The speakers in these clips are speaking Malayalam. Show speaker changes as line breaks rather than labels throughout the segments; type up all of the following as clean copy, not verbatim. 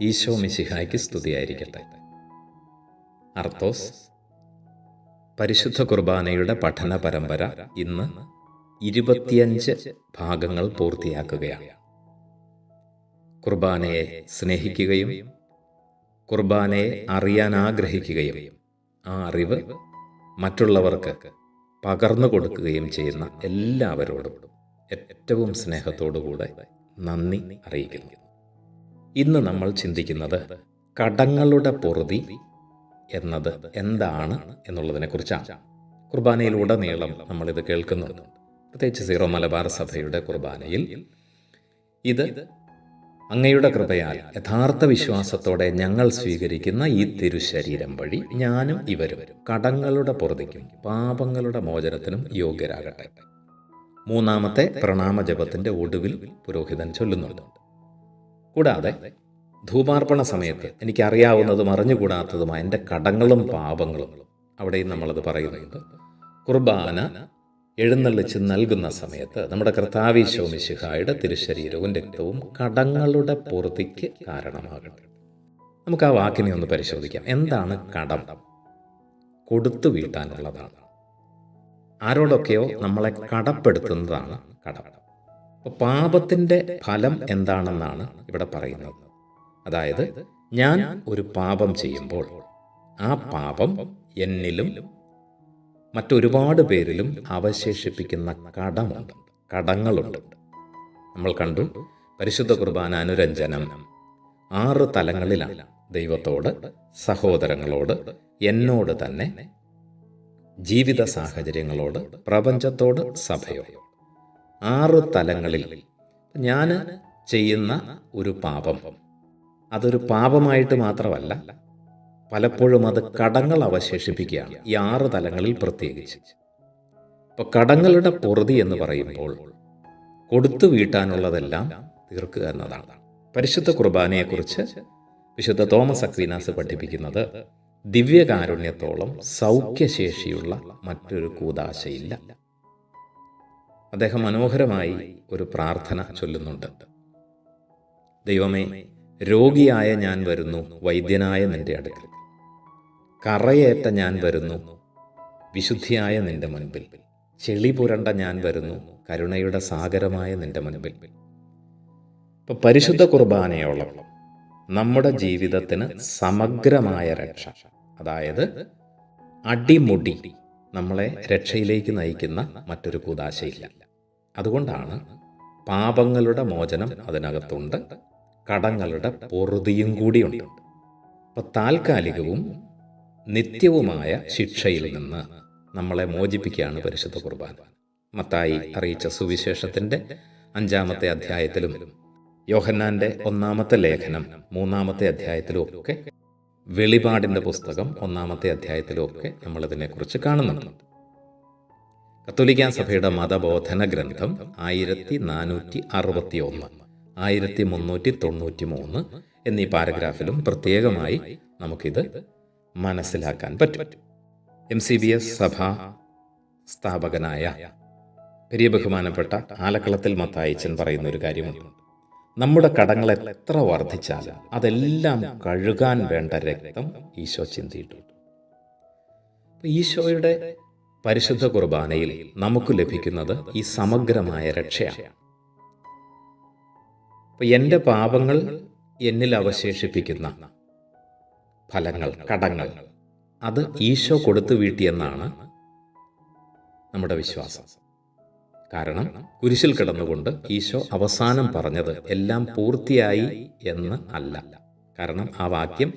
ഈശോ മിശിഹായ്ക്ക് സ്തുതിയായിരിക്കട്ടെ. അർത്തോസ് പരിശുദ്ധ കുർബാനയുടെ പഠന പരമ്പര ഇന്ന് 25 ഭാഗങ്ങൾ പൂർത്തിയാക്കുകയാണ്. കുർബാനയെ സ്നേഹിക്കുകയും കുർബാനയെ അറിയാൻ ആഗ്രഹിക്കുകയും ആ അറിവ് മറ്റുള്ളവർക്ക് പകർന്നു കൊടുക്കുകയും ചെയ്യുന്ന എല്ലാവരോടും ഏറ്റവും സ്നേഹത്തോടുകൂടെ നന്ദി അറിയിക്കുന്നു. ഇന്ന് നമ്മൾ ചിന്തിക്കുന്നത് കടങ്ങളുടെ പൊറുതി എന്നത് എന്താണ് എന്നുള്ളതിനെക്കുറിച്ചാണ്. കുർബാനയിലുടനീളം നമ്മളിത് കേൾക്കുന്നുണ്ട്. പ്രത്യേകിച്ച് സീറോ മലബാർ സഭയുടെ കുർബാനയിൽ ഇത് അങ്ങയുടെ കൃപയാൽ യഥാർത്ഥ വിശ്വാസത്തോടെ ഞങ്ങൾ സ്വീകരിക്കുന്ന ഈ തിരുശരീരം വഴി ഞാനും ഇവരും കടങ്ങളുടെ പൊറുതിക്കും പാപങ്ങളുടെ മോചനത്തിനും യോഗ്യരാകട്ടെ. മൂന്നാമത്തെ പ്രണാമജപത്തിൻ്റെ ഒടുവിൽ പുരോഹിതൻ ചൊല്ലുന്നുണ്ട്. കൂടാതെ ധൂപാർപ്പണ സമയത്ത് എനിക്കറിയാവുന്നതും അറിഞ്ഞുകൂടാത്തതുമായ എൻ്റെ കടങ്ങളും പാപങ്ങളും അവിടെയും നമ്മളത് പറയുന്നുണ്ട്. കുർബാന എഴുന്നള്ളിച്ച് നൽകുന്ന സമയത്ത് നമ്മുടെ കർത്താവീശോ മിശിഹായുടെ തിരുശരീരവും രക്തവും കടങ്ങളുടെ പൊറുതിക്ക് കാരണമാകട്ടെ. നമുക്ക് ആ വാക്കിനെ ഒന്ന് പരിശോധിക്കാം. എന്താണ് കടം? കൊടുത്തു വീട്ടാനുള്ളതാണ്. ആരോടൊക്കെയോ നമ്മളെ കടപ്പെടുത്തുന്നതാണ് കടം. അപ്പോൾ പാപത്തിൻ്റെ ഫലം എന്താണെന്നാണ് ഇവിടെ പറയുന്നത്. അതായത് ഞാൻ ഒരു പാപം ചെയ്യുമ്പോൾ ആ പാപം എന്നിലും മറ്റൊരുപാട് പേരിലും അവശേഷിപ്പിക്കുന്ന കടങ്ങളുണ്ട്. നമ്മൾ കണ്ടു, പരിശുദ്ധ കുർബാന അനുരഞ്ജനം 6 തലങ്ങളിലാണ്. ദൈവത്തോട്, സഹോദരങ്ങളോട്, എന്നോട് തന്നെ, ജീവിത സാഹചര്യങ്ങളോട്, പ്രപഞ്ചത്തോട്, സഭയോട്. 6 തലങ്ങളിൽ ഞാൻ ചെയ്യുന്ന ഒരു പാപം അതൊരു പാപമായിട്ട് മാത്രമല്ല, പലപ്പോഴും അത് കടങ്ങൾ അവശേഷിപ്പിക്കുകയാണ്. ഈ 6 തലങ്ങളിൽ പ്രത്യേകിച്ച്. ഇപ്പോൾ കടങ്ങളുടെ പൊറുതി എന്ന് പറയുമ്പോൾ കൊടുത്തു വീട്ടാനുള്ളതെല്ലാം തീർക്കുക എന്നതാണ്. പരിശുദ്ധ കുർബാനയെക്കുറിച്ച് വിശുദ്ധ തോമസ് അക്വീനാസ് പഠിപ്പിക്കുന്നത് ദിവ്യകാരുണ്യത്തോളം സൗഖ്യശേഷിയുള്ള മറ്റൊരു കൂദാശയില്ല. അദ്ദേഹം മനോഹരമായി ഒരു പ്രാർത്ഥന ചൊല്ലുന്നുണ്ട്. ദൈവമേ, രോഗിയായ ഞാൻ വരുന്നു വൈദ്യനായ നിന്റെ അടുക്കൽ. കറയേറ്റ ഞാൻ വരുന്നു വിശുദ്ധിയായ നിന്റെ മുൻപിൽ. ചെളി പുരണ്ട ഞാൻ വരുന്നു കരുണയുടെ സാഗരമായ നിന്റെ മുൻപിൽ. ഇപ്പം പരിശുദ്ധ കുർബാനയോളം നമ്മുടെ ജീവിതത്തിന് സമഗ്രമായ രക്ഷ, അതായത് അടിമുടി നമ്മളെ രക്ഷയിലേക്ക് നയിക്കുന്ന മറ്റൊരു കൂദാശയില്ല. അതുകൊണ്ടാണ് പാപങ്ങളുടെ മോചനം അതിനകത്തുണ്ട്, കടങ്ങളുടെ പൊറുതിയും കൂടിയുണ്ട്. അപ്പം താൽക്കാലികവും നിത്യവുമായ ശിക്ഷയിൽ നിന്ന് നമ്മളെ മോചിപ്പിക്കുകയാണ് പരിശുദ്ധ കുർബാന. മത്തായി അറിയിച്ച സുവിശേഷത്തിൻ്റെ 5-ാമത്തെ അധ്യായത്തിലും യോഹന്നാൻ്റെ 1-ാമത്തെ ലേഖനം 3-ാമത്തെ അധ്യായത്തിലും ഒക്കെ, വെളിപാടിൻ്റെ പുസ്തകം 1-ാമത്തെ അധ്യായത്തിലും ഒക്കെ നമ്മളിതിനെക്കുറിച്ച് കാണുന്നുണ്ട്. കത്തോലിക്കാ സഭയുടെ മതബോധന ഗ്രന്ഥം 1461, 1393 എന്നീ പാരഗ്രാഫിലും പ്രത്യേകമായി നമുക്കിത് മനസ്സിലാക്കാൻ പറ്റും. MCBS സഭാ സ്ഥാപകനായ പെരിയ ബഹുമാനപ്പെട്ട ആലക്കളത്തിൽ മത്തായിച്ചൻ പറയുന്ന ഒരു കാര്യമുണ്ട്. നമ്മുടെ കടങ്ങൾ എത്ര വർദ്ധിച്ചാലും അതെല്ലാം കഴുകാൻ വേണ്ട രക്തം ഈശോ ചിന്തിയിട്ടുണ്ട്. ഈശോയുടെ പരിശുദ്ധ കുർബാനയിൽ നമുക്ക് ലഭിക്കുന്നത് ഈ സമഗ്രമായ രക്ഷയാണ്. അപ്പം എൻ്റെ പാപങ്ങൾ എന്നിൽ അവശേഷിപ്പിക്കുന്ന ഫലങ്ങൾ, കടങ്ങൾ, അത് ഈശോ കൊടുത്തു വീട്ടിയെന്നാണ് നമ്മുടെ വിശ്വാസം. കാരണം കുരിശിൽ കിടന്നുകൊണ്ട് ഈശോ അവസാനം പറഞ്ഞത് എല്ലാം പൂർത്തിയായി എന്ന് അല്ല. കാരണം ആ വാക്യം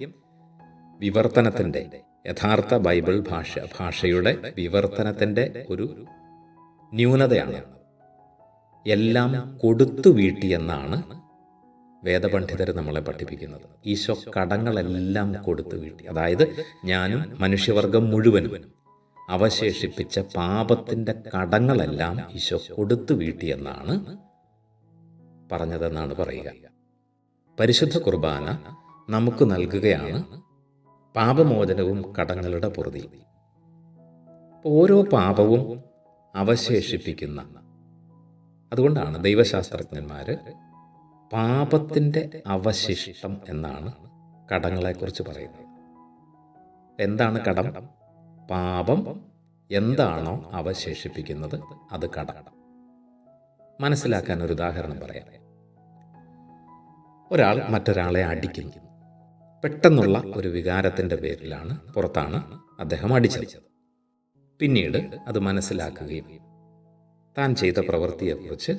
വിവർത്തനത്തിൻ്റെ, യഥാർത്ഥ ബൈബിൾ ഭാഷയുടെ വിവർത്തനത്തിൻ്റെ ഒരു ന്യൂനതയാണ്. എല്ലാം കൊടുത്തു വീട്ടിയെന്നാണ് വേദപണ്ഡിതർ നമ്മളെ പഠിപ്പിക്കുന്നത്. ഈശോ കടങ്ങളെല്ലാം കൊടുത്തു വീട്ടി. അതായത് ഞാനും മനുഷ്യവർഗം മുഴുവനും അവശേഷിപ്പിച്ച പാപത്തിൻ്റെ കടങ്ങളെല്ലാം ഈശോ കൊടുത്തു വീട്ടിയെന്നാണ് പറഞ്ഞതെന്നാണ് പറയുക. പരിശുദ്ധ കുർബാന നമുക്ക് നൽകുകയാണ് പാപമോചനവും കടങ്ങളുടെ പൊറുതിയും. ഓരോ പാപവും അവശേഷിപ്പിക്കുന്ന, അതുകൊണ്ടാണ് ദൈവശാസ്ത്രജ്ഞന്മാർ പാപത്തിൻ്റെ അവശിഷ്ടം എന്നാണ് കടങ്ങളെക്കുറിച്ച് പറയുന്നത്. എന്താണ് കടം? പാപം എന്താണോ അവശേഷിപ്പിക്കുന്നത് അത് കടം. മനസ്സിലാക്കാൻ ഒരു ഉദാഹരണം പറയാം. ഒരാൾ മറ്റൊരാളെ അടിക്കുന്നു. പെട്ടെന്നുള്ള ഒരു വികാരത്തിൻ്റെ പുറത്താണ് അദ്ദേഹം അടിച്ചത്. പിന്നീട് അത് മനസ്സിലാക്കുകയും താൻ ചെയ്ത പ്രവൃത്തിയെക്കുറിച്ച്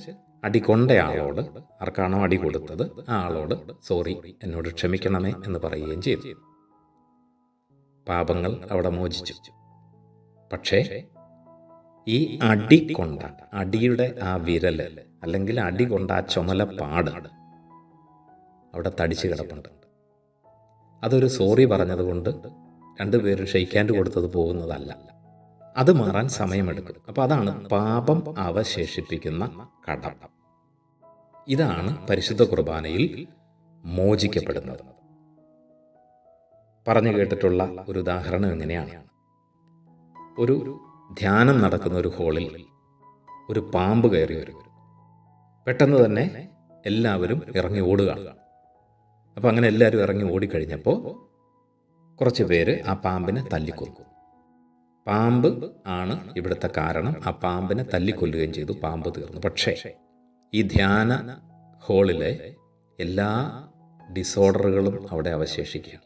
അടി കൊണ്ടയാളോട്, ആർക്കാണോ അടി കൊടുത്തത് ആ ആളോട് സോറി, എന്നോട് ക്ഷമിക്കണമേ എന്ന് പറയുകയും ചെയ്തു. പാപങ്ങൾ അവിടെ മോചിച്ചു. പക്ഷേ ഈ അടി കൊണ്ട, അടിയുടെ ആ വിരൽ അല്ലെങ്കിൽ അടി കൊണ്ട ആ ചുമലപ്പാട് അവിടെ തടിച്ച് കിടപ്പുണ്ട്. അതൊരു സോറി പറഞ്ഞതുകൊണ്ട് രണ്ടുപേരും ഷെയ്ക്കാൻഡ് കൊടുത്തത് പോകുന്നതല്ല. അത് മാറാൻ സമയമെടുക്കും. അപ്പോൾ അതാണ് പാപം അവശേഷിപ്പിക്കുന്ന കടം. ഇതാണ് പരിശുദ്ധ കുർബാനയിൽ മോചിക്കപ്പെടുന്നത്. പറഞ്ഞു കേട്ടിട്ടുള്ള ഒരു ഉദാഹരണം എങ്ങനെയാണ്? ഒരു ധ്യാനം നടക്കുന്ന ഒരു ഹോളിൽ ഒരു പാമ്പ് കയറി വരും. പെട്ടെന്ന് തന്നെ എല്ലാവരും ഇറങ്ങി ഓടുകയാണ്. അപ്പോൾ അങ്ങനെ എല്ലാവരും ഇറങ്ങി ഓടിക്കഴിഞ്ഞപ്പോൾ കുറച്ച് പേര് ആ പാമ്പിനെ തല്ലിക്കൊന്നു. പാമ്പ് ആണ് ഇവിടുത്തെ കാരണം. ആ പാമ്പിനെ തല്ലിക്കൊല്ലുകയും ചെയ്തു. പാമ്പ് തീർന്നു. പക്ഷേ ഈ ധ്യാന ഹോളിലെ എല്ലാ ഡിസോർഡറുകളും അവിടെ അവശേഷിക്കുകയാണ്.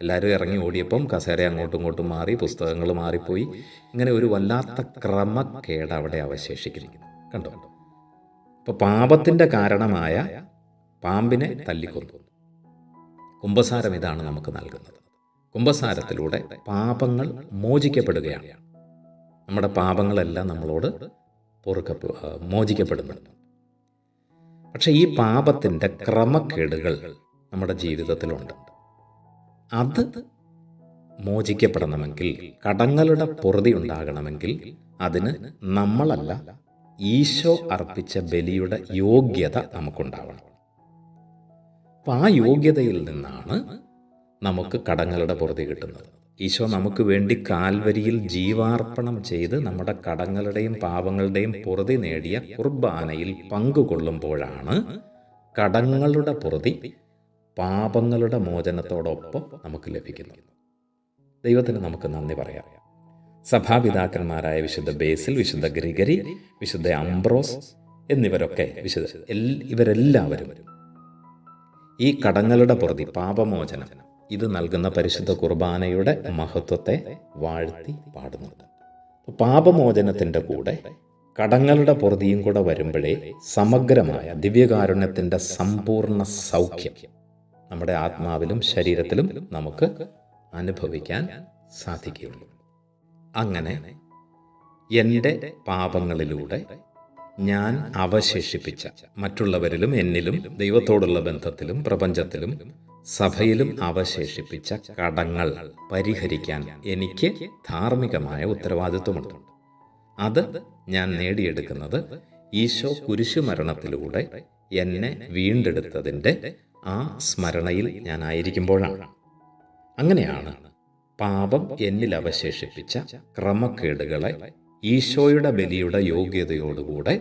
എല്ലാവരും ഇറങ്ങി ഓടിയപ്പം കസേര അങ്ങോട്ടും ഇങ്ങോട്ടും മാറി, പുസ്തകങ്ങൾ മാറിപ്പോയി. ഇങ്ങനെ ഒരു വല്ലാത്ത ക്രമക്കേട് അവിടെ അവശേഷിക്കുന്നു. കണ്ടോ? അപ്പോൾ പാപത്തിൻ്റെ കാരണമായ പാമ്പിനെ തല്ലിക്കൊന്നു. കുമ്പസാരം ഇതാണ് നമുക്ക് നൽകുന്നത്. കുമ്പസാരത്തിലൂടെ പാപങ്ങൾ മോചിക്കപ്പെടുകയാണ്. നമ്മുടെ പാപങ്ങളെല്ലാം നമ്മളോട് മോചിക്കപ്പെടുന്നുണ്ട്. പക്ഷേ ഈ പാപത്തിൻ്റെ ക്രമക്കേടുകൾ നമ്മുടെ ജീവിതത്തിലുണ്ട്. അത് മോചിക്കപ്പെടണമെങ്കിൽ, കടങ്ങളുടെ പൊറുതി ഉണ്ടാകണമെങ്കിൽ അതിന് നമ്മളല്ല, ഈശോ അർപ്പിച്ച ബലിയുടെ യോഗ്യത നമുക്കുണ്ടാവണം. അപ്പം ആ യോഗ്യതയിൽ നിന്നാണ് നമുക്ക് കടങ്ങളുടെ പൊറുതി കിട്ടുന്നത്. ഈശോ നമുക്ക് വേണ്ടി കാൽവരിയിൽ ജീവാർപ്പണം ചെയ്ത് നമ്മുടെ കടങ്ങളുടെയും പാപങ്ങളുടെയും പൊറുതി നേടിയ കുർബാനയിൽ പങ്കുകൊള്ളുമ്പോഴാണ് കടങ്ങളുടെ പൊറുതി പാപങ്ങളുടെ മോചനത്തോടൊപ്പം നമുക്ക് ലഭിക്കുന്നത്. ദൈവത്തിന് നമുക്ക് നന്ദി പറയാം. സഭാപിതാക്കന്മാരായ വിശുദ്ധ ബേസിൽ, വിശുദ്ധ ഗ്രിഗരി, വിശുദ്ധ അംബ്രോസ് എന്നിവരൊക്കെ ഇവരെല്ലാവരും ഈ കടങ്ങളുടെ പൊറുതി, പാപമോചനം ഇത് നൽകുന്ന പരിശുദ്ധ കുർബാനയുടെ മഹത്വത്തെ വാഴ്ത്തി പാടുന്നുണ്ട്. പാപമോചനത്തിൻ്റെ കൂടെ കടങ്ങളുടെ പൊറുതിയും കൂടെ വരുമ്പോഴേ സമഗ്രമായ ദിവ്യകാരുണ്യത്തിൻ്റെ സമ്പൂർണ്ണ സൗഖ്യം നമ്മുടെ ആത്മാവിലും ശരീരത്തിലും നമുക്ക് അനുഭവിക്കാൻ സാധിക്കുകയുള്ളൂ. അങ്ങനെ എൻ്റെ പാപങ്ങളിലൂടെ ഞാൻ അവശേഷിപ്പിച്ച, മറ്റുള്ളവരിലും എന്നിലും ദൈവത്തോടുള്ള ബന്ധത്തിലും പ്രപഞ്ചത്തിലും സഭയിലും അവശേഷിപ്പിച്ച കടങ്ങൾ പരിഹരിക്കാൻ എനിക്ക് ധാർമ്മികമായ ഉത്തരവാദിത്വമുണ്ട്. അത് ഞാൻ നേടിയെടുക്കുന്നത് ഈശോ കുരിശുമരണത്തിലൂടെ എന്നെ വീണ്ടെടുത്തതിൻ്റെ ആ സ്മരണയിൽ ഞാനായിരിക്കുമ്പോഴാണ്. അങ്ങനെയാണ് പാപം എന്നിൽ അവശേഷിപ്പിച്ച ക്രമക്കേടുകളെ ഈശോയുടെ ബലിയുടെ യോഗ്യതയോടുകൂടെ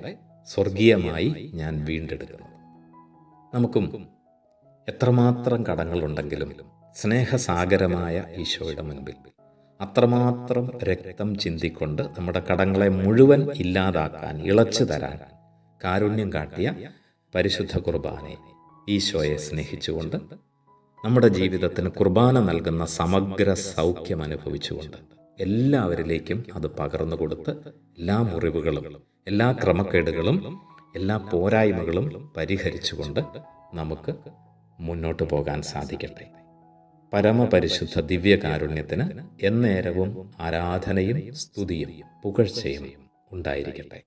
സ്വർഗീയമായി ഞാൻ വീണ്ടെടുക്കുന്നത്. നമുക്കും എത്രമാത്രം കടങ്ങളുണ്ടെങ്കിലും സ്നേഹസാഗരമായ ഈശോയുടെ മുൻപിൽ അത്രമാത്രം രക്തം ചിന്തിക്കൊണ്ട് നമ്മുടെ കടങ്ങളെ മുഴുവൻ ഇല്ലാതാക്കാൻ, ഇളച്ചു തരാൻ കാരുണ്യം കാട്ടിയ പരിശുദ്ധ കുർബാനയെ, ഈശോയെ സ്നേഹിച്ചുകൊണ്ട് നമ്മുടെ ജീവിതത്തിന് കുർബാന നൽകുന്ന സമഗ്ര സൗഖ്യം അനുഭവിച്ചുകൊണ്ട് എല്ലാവരിലേക്കും അത് പകർന്നു കൊടുത്ത് എല്ലാ മുറിവുകളും, എല്ലാ ക്രമക്കേടുകളും, എല്ലാ പോരായ്മകളും പരിഹരിച്ചുകൊണ്ട് നമുക്ക് മുന്നോട്ട് പോകാൻ സാധിക്കട്ടെ. പരമപരിശുദ്ധ ദിവ്യകാരുണ്യത്തിന് എന്നേരവും ആരാധനയും സ്തുതിയും പുകഴ്ചയും ഉണ്ടായിരിക്കട്ടെ.